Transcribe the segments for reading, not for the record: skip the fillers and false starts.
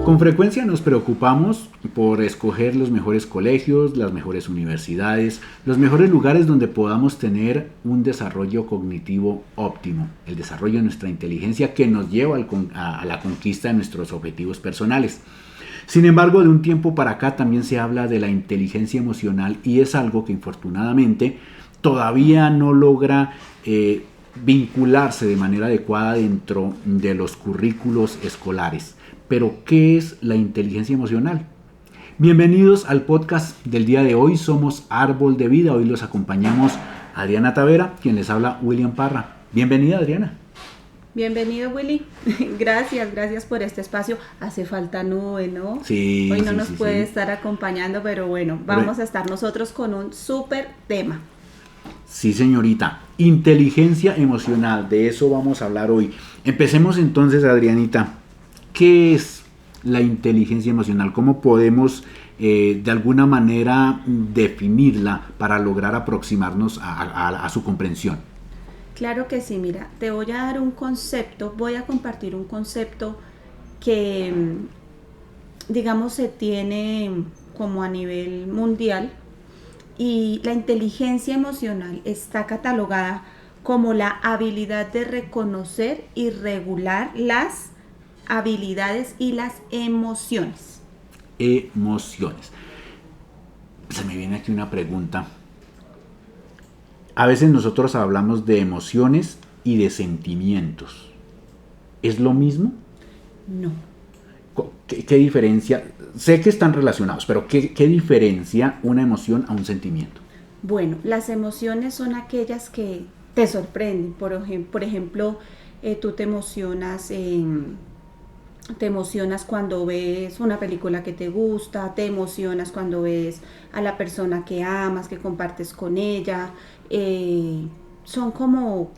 Con frecuencia nos preocupamos por escoger los mejores colegios, las mejores universidades, los mejores lugares donde podamos tener un desarrollo cognitivo óptimo, el desarrollo de nuestra inteligencia que nos lleva a la conquista de nuestros objetivos personales. Sin embargo, de un tiempo para acá también se habla de la inteligencia emocional y es algo que infortunadamente todavía no logra vincularse de manera adecuada dentro de los currículos escolares. Pero, ¿qué es la inteligencia emocional? Bienvenidos al podcast del día de hoy. Somos Árbol de Vida. Hoy los acompañamos Adriana Tavera, quien les habla William Parra. Bienvenida, Adriana. Bienvenido, Willy. Gracias por este espacio. Hace falta Nube, ¿no? Sí. Hoy no nos puede estar acompañando, pero bueno, vamos a estar nosotros con un súper tema. Sí, señorita. Inteligencia emocional. De eso vamos a hablar hoy. Empecemos entonces, Adrianita. ¿Qué es la inteligencia emocional? ¿Cómo podemos de alguna manera definirla para lograr aproximarnos a su comprensión? Claro que sí, mira, te voy a dar un concepto, voy a compartir un concepto que, digamos, se tiene como a nivel mundial y la inteligencia emocional está catalogada como la habilidad de reconocer y regular las habilidades y las emociones. Emociones. Se me viene aquí una pregunta. A veces nosotros hablamos de emociones y de sentimientos. ¿Es lo mismo? No. ¿Qué diferencia? Sé que están relacionados, pero ¿qué diferencia una emoción a un sentimiento? Bueno, las emociones son aquellas que te sorprenden. Por ejemplo, tú te emocionas cuando ves una película que te gusta, te emocionas cuando ves a la persona que amas, que compartes con ella. Son como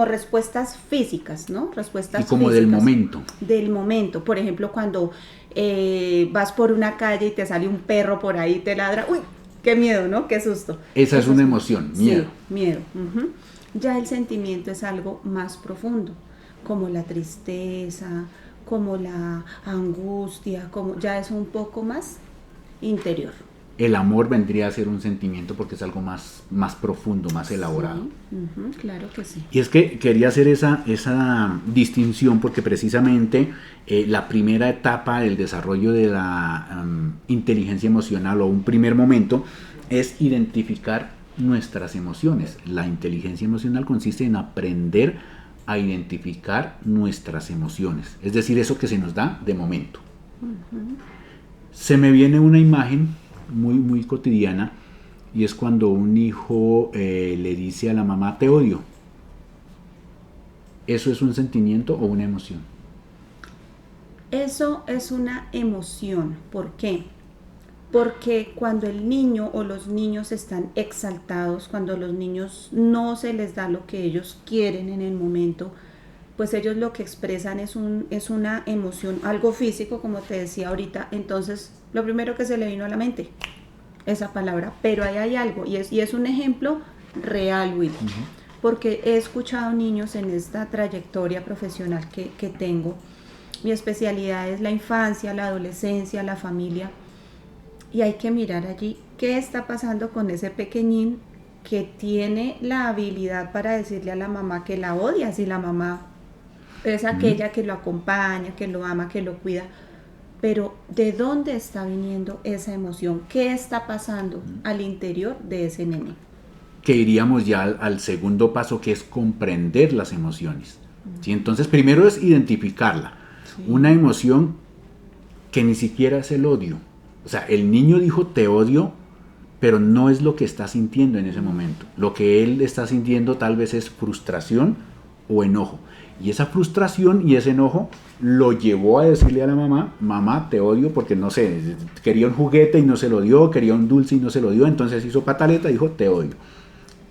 respuestas físicas, ¿no? Respuestas y como físicas. Del momento. Por ejemplo, cuando vas por una calle y te sale un perro por ahí y te ladra. ¡Uy! ¡Qué miedo!, ¿no? ¡Qué susto! Esa es una emoción, miedo. Sí, miedo. Uh-huh. Ya el sentimiento es algo más profundo, como la tristeza, como la angustia, como ya es un poco más interior. El amor vendría a ser un sentimiento porque es algo más profundo, más elaborado. Sí, claro que sí. Y es que quería hacer esa distinción porque precisamente la primera etapa del desarrollo de la inteligencia emocional o un primer momento es identificar nuestras emociones. La inteligencia emocional consiste en aprender a identificar nuestras emociones, es decir, eso que se nos da de momento. Uh-huh. Se me viene una imagen muy cotidiana y es cuando un hijo le dice a la mamá te odio. ¿Eso es un sentimiento o una emoción? Eso es una emoción. ¿Por qué? Porque cuando el niño o los niños están exaltados, cuando a los niños no se les da lo que ellos quieren en el momento, pues ellos lo que expresan es una emoción, algo físico, como te decía ahorita. Entonces, lo primero que se le vino a la mente, esa palabra, pero ahí hay algo, y es un ejemplo real, Will, porque he escuchado niños en esta trayectoria profesional que tengo. Mi especialidad es la infancia, la adolescencia, la familia, y hay que mirar allí qué está pasando con ese pequeñín que tiene la habilidad para decirle a la mamá que la odia, si la mamá es aquella que lo acompaña, que lo ama, que lo cuida. Pero ¿de dónde está viniendo esa emoción? ¿Qué está pasando al interior de ese nene? Que iríamos ya al segundo paso, que es comprender las emociones. ¿Sí? Entonces, primero es identificarla. Sí. Una emoción que ni siquiera es el odio. O sea, el niño dijo te odio, pero no es lo que está sintiendo en ese momento. Lo que él está sintiendo tal vez es frustración o enojo. Y esa frustración y ese enojo lo llevó a decirle a la mamá, mamá, te odio porque no sé, quería un juguete y no se lo dio, quería un dulce y no se lo dio, entonces hizo pataleta y dijo, te odio.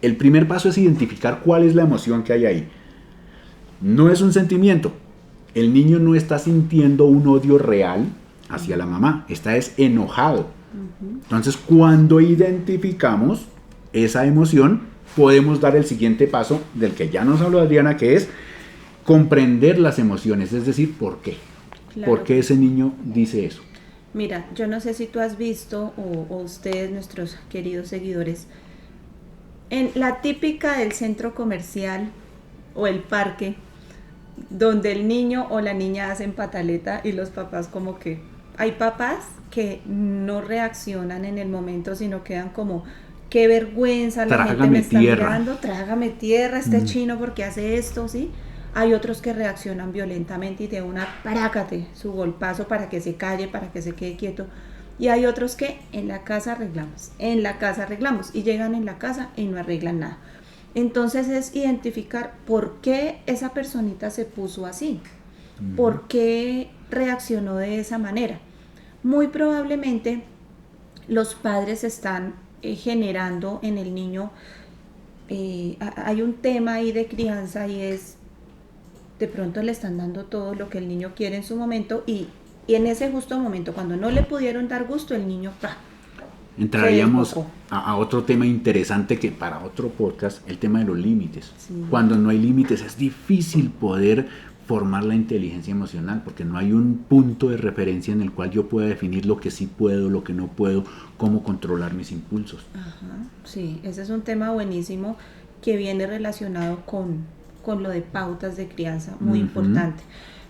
El primer paso es identificar cuál es la emoción que hay ahí. No es un sentimiento. El niño no está sintiendo un odio real hacia la mamá, está enojado. Entonces, cuando identificamos esa emoción, podemos dar el siguiente paso del que ya nos habló Adriana, que es comprender las emociones, es decir, ¿por qué? Claro ¿Por qué que ese sí. niño dice eso? Mira, yo no sé si tú has visto o ustedes, nuestros queridos seguidores, en la típica del centro comercial o el parque, donde el niño o la niña hacen pataleta y los papás como que... Hay papás que no reaccionan en el momento, sino quedan como, qué vergüenza, la gente me Trágame está tierra. mirando, trágame tierra, este Mm. chino porque hace esto, ¿sí? Hay otros que reaccionan violentamente y de una prácate su golpazo para que se calle, para que se quede quieto. Y hay otros que en la casa arreglamos, en la casa arreglamos y llegan en la casa y no arreglan nada. Entonces es identificar por qué esa personita se puso así, por qué reaccionó de esa manera. Muy probablemente los padres están generando en el niño, hay un tema ahí de crianza y es, de pronto le están dando todo lo que el niño quiere en su momento y en ese justo momento, cuando no le pudieron dar gusto, el niño se Entraríamos desbocó. a otro tema interesante que para otro podcast, el tema de los límites. Sí. Cuando no hay límites es difícil poder formar la inteligencia emocional porque no hay un punto de referencia en el cual yo pueda definir lo que sí puedo, lo que no puedo, cómo controlar mis impulsos. Ajá, sí, ese es un tema buenísimo que viene relacionado con lo de pautas de crianza, muy importante.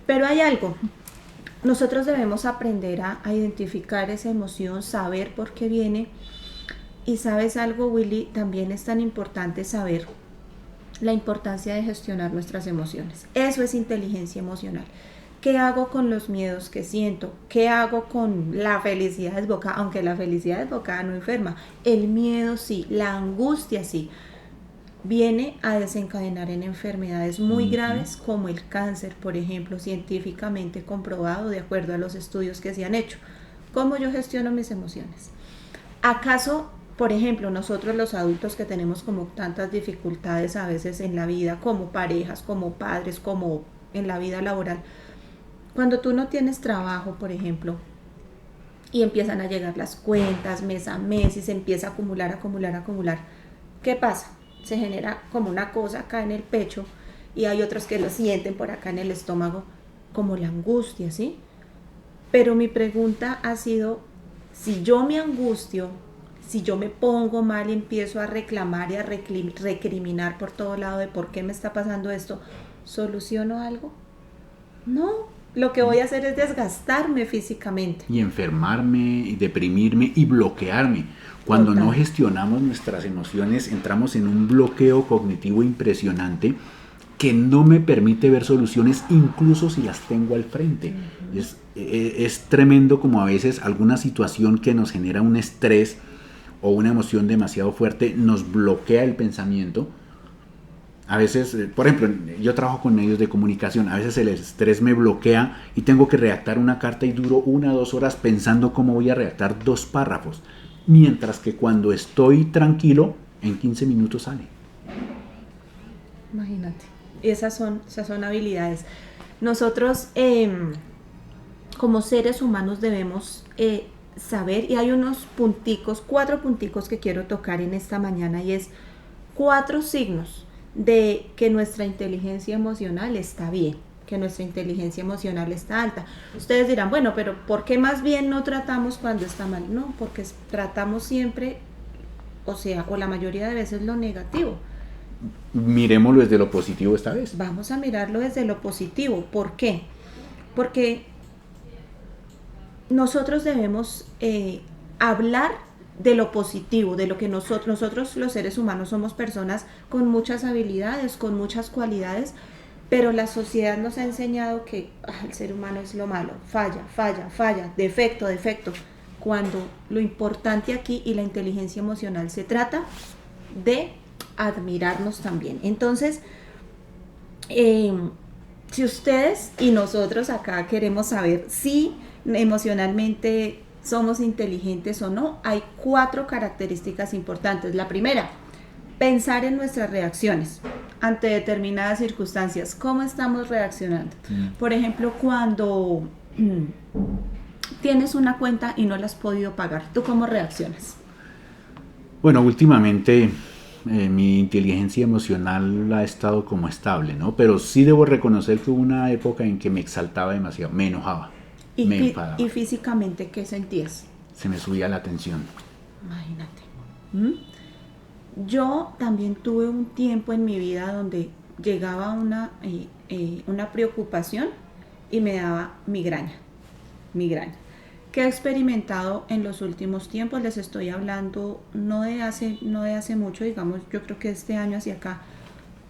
Pero hay algo, nosotros debemos aprender a identificar esa emoción, saber por qué viene. Y sabes algo, Willy, también es tan importante saber la importancia de gestionar nuestras emociones. Eso es inteligencia emocional. ¿Qué hago con los miedos que siento? ¿Qué hago con la felicidad desbocada? Aunque la felicidad desbocada no enferma. El miedo sí, la angustia sí. Viene a desencadenar en enfermedades muy graves como el cáncer, por ejemplo, científicamente comprobado de acuerdo a los estudios que se han hecho. ¿Cómo yo gestiono mis emociones? ¿Acaso, por ejemplo, nosotros los adultos que tenemos como tantas dificultades a veces en la vida, como parejas, como padres, como en la vida laboral, cuando tú no tienes trabajo, por ejemplo, y empiezan a llegar las cuentas mes a mes y se empieza a acumular, acumular, acumular, ¿qué pasa? Se genera como una cosa acá en el pecho y hay otros que lo sienten por acá en el estómago, como la angustia, ¿sí? Pero mi pregunta ha sido, si yo me angustio, si yo me pongo mal y empiezo a reclamar y a recriminar por todo lado de por qué me está pasando esto, ¿soluciono algo? No, lo que voy a hacer es desgastarme físicamente. Y enfermarme, y deprimirme y bloquearme. Cuando Total. no gestionamos nuestras emociones, entramos en un bloqueo cognitivo impresionante que no me permite ver soluciones incluso si las tengo al frente. Es tremendo como a veces alguna situación que nos genera un estrés o una emoción demasiado fuerte nos bloquea el pensamiento. A veces, por ejemplo, yo trabajo con medios de comunicación, a veces el estrés me bloquea y tengo que redactar una carta y duro 1 o 2 horas pensando cómo voy a redactar 2 párrafos, mientras que cuando estoy tranquilo, en 15 minutos sale. Imagínate, esas son habilidades. Nosotros como seres humanos debemos saber, y hay unos punticos, 4 punticos que quiero tocar en esta mañana, y es 4 signos de que nuestra inteligencia emocional está bien, que nuestra inteligencia emocional está alta. Ustedes dirán, bueno, pero ¿por qué más bien no tratamos cuando está mal? No, porque tratamos siempre, o la mayoría de veces lo negativo. Miremoslo desde lo positivo esta vez. Vamos a mirarlo desde lo positivo. ¿Por qué? Porque nosotros debemos hablar de lo positivo, de lo que nosotros los seres humanos somos personas con muchas habilidades, con muchas cualidades, pero la sociedad nos ha enseñado que el ser humano es lo malo, falla, defecto, cuando lo importante aquí y la inteligencia emocional se trata de admirarnos también. Entonces, si ustedes y nosotros acá queremos saber si emocionalmente somos inteligentes o no, hay 4 características importantes. La primera, pensar en nuestras reacciones ante determinadas circunstancias. ¿Cómo estamos reaccionando? Por ejemplo, cuando tienes una cuenta y no la has podido pagar, ¿tú cómo reaccionas? Bueno, últimamente mi inteligencia emocional ha estado como estable, ¿no? Pero sí debo reconocer que hubo una época en que me exaltaba demasiado, me enojaba, me enfadaba. ¿Y físicamente qué sentías? Se me subía la tensión. Imagínate. Yo también tuve un tiempo en mi vida donde llegaba una preocupación y me daba migraña. Que he experimentado en los últimos tiempos, les estoy hablando no de hace mucho, digamos, yo creo que este año hacia acá,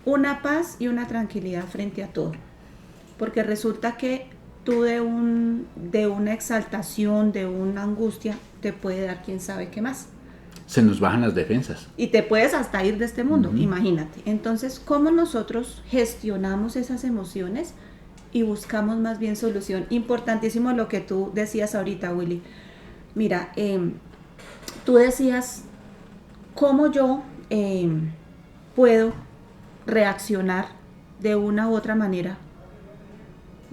una paz y una tranquilidad frente a todo. Porque resulta que tú de una exaltación, de una angustia, te puede dar quién sabe qué más. Se nos bajan las defensas. Y te puedes hasta ir de este mundo, imagínate. Entonces, ¿cómo nosotros gestionamos esas emociones y buscamos más bien solución? Importantísimo lo que tú decías ahorita, Willy. Mira, tú decías, ¿cómo yo puedo reaccionar de una u otra manera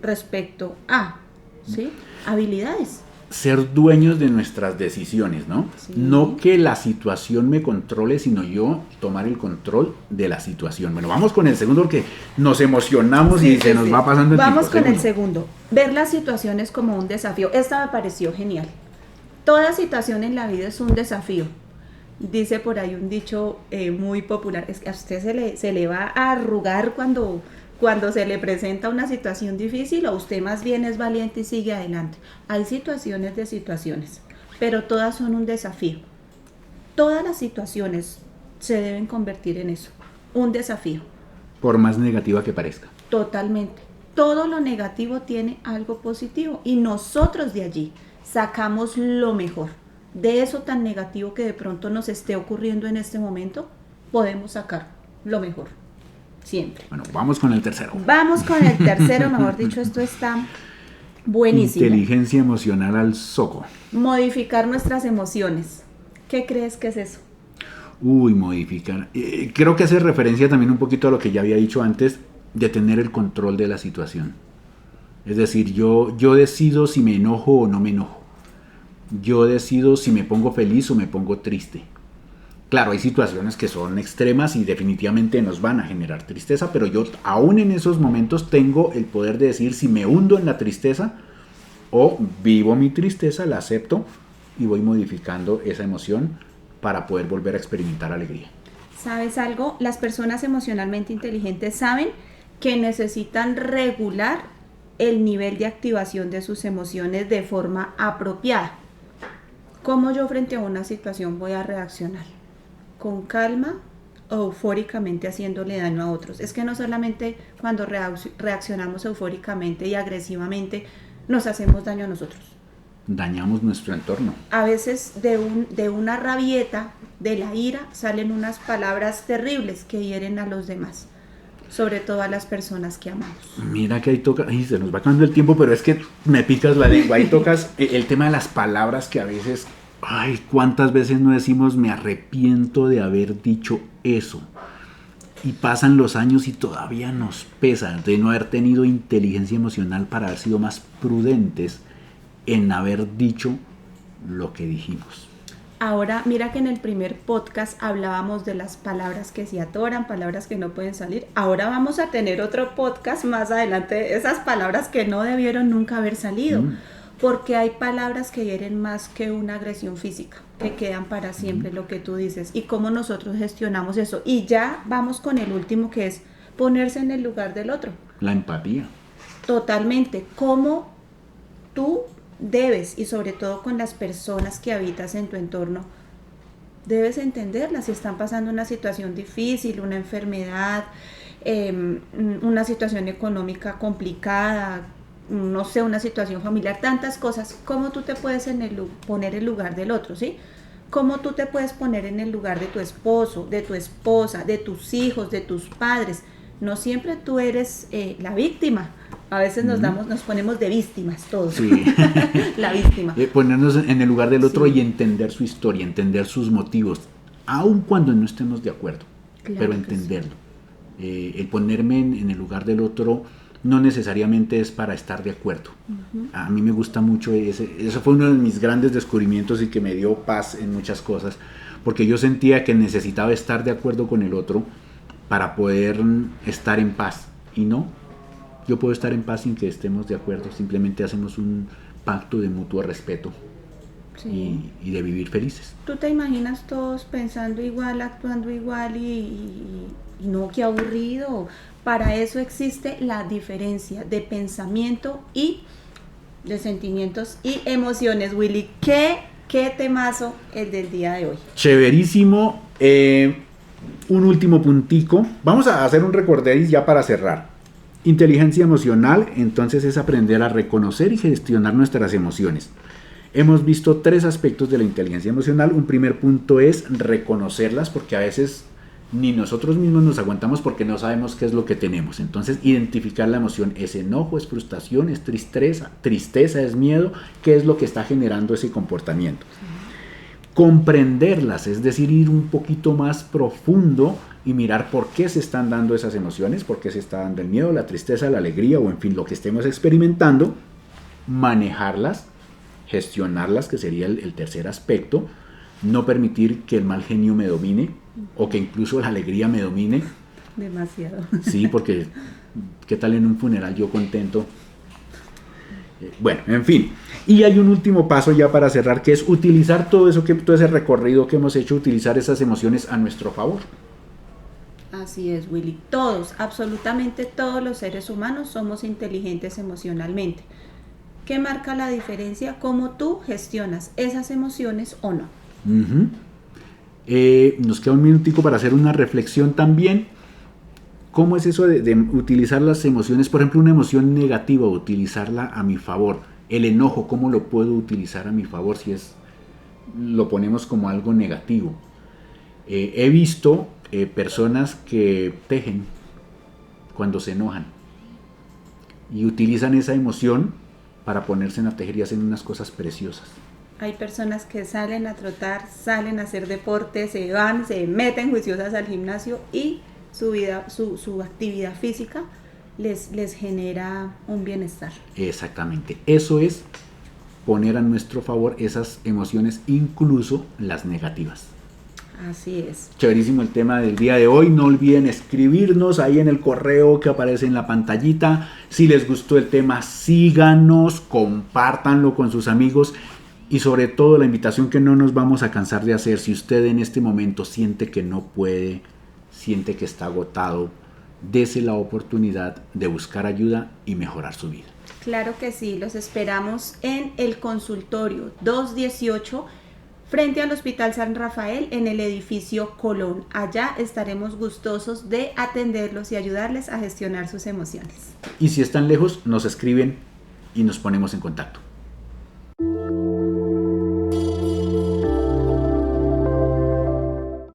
respecto a, ¿sí?, habilidades? Ser dueños de nuestras decisiones, ¿no? Sí. No que la situación me controle, sino yo tomar el control de la situación. Bueno, vamos con el segundo porque nos emocionamos y se nos va pasando el tiempo. Vamos con el segundo. Ver las situaciones como un desafío. Esta me pareció genial. Toda situación en la vida es un desafío. Dice por ahí un dicho muy popular, es que a usted se le va a arrugar cuando se le presenta una situación difícil, o usted más bien es valiente y sigue adelante. Hay situaciones de situaciones, pero todas son un desafío. Todas las situaciones se deben convertir en eso, un desafío. Por más negativa que parezca. Totalmente. Todo lo negativo tiene algo positivo y nosotros de allí sacamos lo mejor. De eso tan negativo que de pronto nos esté ocurriendo en este momento, podemos sacar lo mejor. Siempre. Bueno, vamos con el tercero. Vamos con el tercero, mejor dicho, esto está buenísimo. Inteligencia emocional al soco. Modificar nuestras emociones. ¿Qué crees que es eso? Modificar. Creo que hace referencia también un poquito a lo que ya había dicho antes, de tener el control de la situación. Es decir, yo decido si me enojo o no me enojo. Yo decido si me pongo feliz o me pongo triste. Claro, hay situaciones que son extremas y definitivamente nos van a generar tristeza, pero yo aún en esos momentos tengo el poder de decir si me hundo en la tristeza o vivo mi tristeza, la acepto y voy modificando esa emoción para poder volver a experimentar alegría. ¿Sabes algo? Las personas emocionalmente inteligentes saben que necesitan regular el nivel de activación de sus emociones de forma apropiada. ¿Cómo yo frente a una situación voy a reaccionar? ¿Con calma o eufóricamente haciéndole daño a otros? Es que no solamente cuando reaccionamos eufóricamente y agresivamente nos hacemos daño a nosotros. Dañamos nuestro entorno. A veces de una rabieta, de la ira, salen unas palabras terribles que hieren a los demás, sobre todo a las personas que amamos. Mira que ahí toca, se nos va acabando el tiempo, pero es que me picas la lengua. Ahí tocas el tema de las palabras que a veces... ¿cuántas veces no decimos me arrepiento de haber dicho eso? Y pasan los años y todavía nos pesa de no haber tenido inteligencia emocional para haber sido más prudentes en haber dicho lo que dijimos. Ahora, mira que en el primer podcast hablábamos de las palabras que se atoran, palabras que no pueden salir. Ahora vamos a tener otro podcast más adelante, esas palabras que no debieron nunca haber salido. Porque hay palabras que hieren más que una agresión física, que quedan para siempre, lo que tú dices, y cómo nosotros gestionamos eso. Y ya vamos con el último, que es ponerse en el lugar del otro. La empatía. Totalmente. Cómo tú debes, y sobre todo con las personas que habitas en tu entorno, debes entenderlas si están pasando una situación difícil, una enfermedad, una situación económica complicada, no sé, una situación familiar, tantas cosas. ¿Cómo tú te puedes poner en el lugar del otro, sí? ¿Cómo tú te puedes poner en el lugar de tu esposo, de tu esposa, de tus hijos, de tus padres? No siempre tú eres la víctima. A veces nos ponemos de víctimas todos. Sí. La víctima. Ponernos en el lugar del otro, Sí. y entender su historia, entender sus motivos, aun cuando no estemos de acuerdo, Claro pero que entenderlo. El ponerme en el lugar del otro no necesariamente es para estar de acuerdo. A mí me gusta mucho eso fue uno de mis grandes descubrimientos y que me dio paz en muchas cosas, porque yo sentía que necesitaba estar de acuerdo con el otro para poder estar en paz, y no, yo puedo estar en paz sin que estemos de acuerdo, simplemente hacemos un pacto de mutuo respeto. Sí. Y de vivir felices. ¿Tú te imaginas todos pensando igual, actuando igual y no, qué aburrido? Para eso existe la diferencia de pensamiento y de sentimientos y emociones. Willy, ¿qué temazo el del día de hoy? Chéverísimo. Un último puntico. Vamos a hacer un recorderis ya para cerrar. Inteligencia emocional, entonces, es aprender a reconocer y gestionar nuestras emociones. Hemos visto 3 aspectos de la inteligencia emocional. Un primer punto es reconocerlas, porque a veces ni nosotros mismos nos aguantamos porque no sabemos qué es lo que tenemos. Entonces, identificar la emoción: es enojo, es frustración, es tristeza, es miedo, qué es lo que está generando ese comportamiento. Comprenderlas, es decir, ir un poquito más profundo y mirar por qué se están dando esas emociones, por qué se está dando el miedo, la tristeza, la alegría o en fin, lo que estemos experimentando. Manejarlas, gestionarlas, que sería el tercer aspecto. No permitir que el mal genio me domine o que incluso la alegría me domine. Demasiado. Sí, porque ¿qué tal en un funeral yo contento? Bueno, en fin. Y hay un último paso ya para cerrar, que es utilizar todo ese recorrido que hemos hecho, utilizar esas emociones a nuestro favor. Así es, Willy. Todos, absolutamente todos los seres humanos somos inteligentes emocionalmente. ¿Qué marca la diferencia? ¿Cómo tú gestionas esas emociones o no? Nos queda un minutico para hacer una reflexión también. ¿Cómo es eso de utilizar las emociones? Por ejemplo, una emoción negativa, utilizarla a mi favor. El enojo, ¿cómo lo puedo utilizar a mi favor si lo ponemos como algo negativo? He visto personas que tejen cuando se enojan y utilizan esa emoción para ponerse a tejer y hacen unas cosas preciosas. Hay personas que salen a trotar, salen a hacer deporte, se van, se meten juiciosas al gimnasio y su actividad física les genera un bienestar. Exactamente, eso es poner a nuestro favor esas emociones, incluso las negativas. Así es. Chéverísimo el tema del día de hoy. No olviden escribirnos ahí en el correo que aparece en la pantallita. Si les gustó el tema, síganos, compártanlo con sus amigos y sobre todo la invitación que no nos vamos a cansar de hacer. Si usted en este momento siente que no puede, siente que está agotado, dese la oportunidad de buscar ayuda y mejorar su vida. Claro que sí, los esperamos en el consultorio 218 frente al Hospital San Rafael en el edificio Colón. Allá estaremos gustosos de atenderlos y ayudarles a gestionar sus emociones. Y si están lejos, nos escriben y nos ponemos en contacto.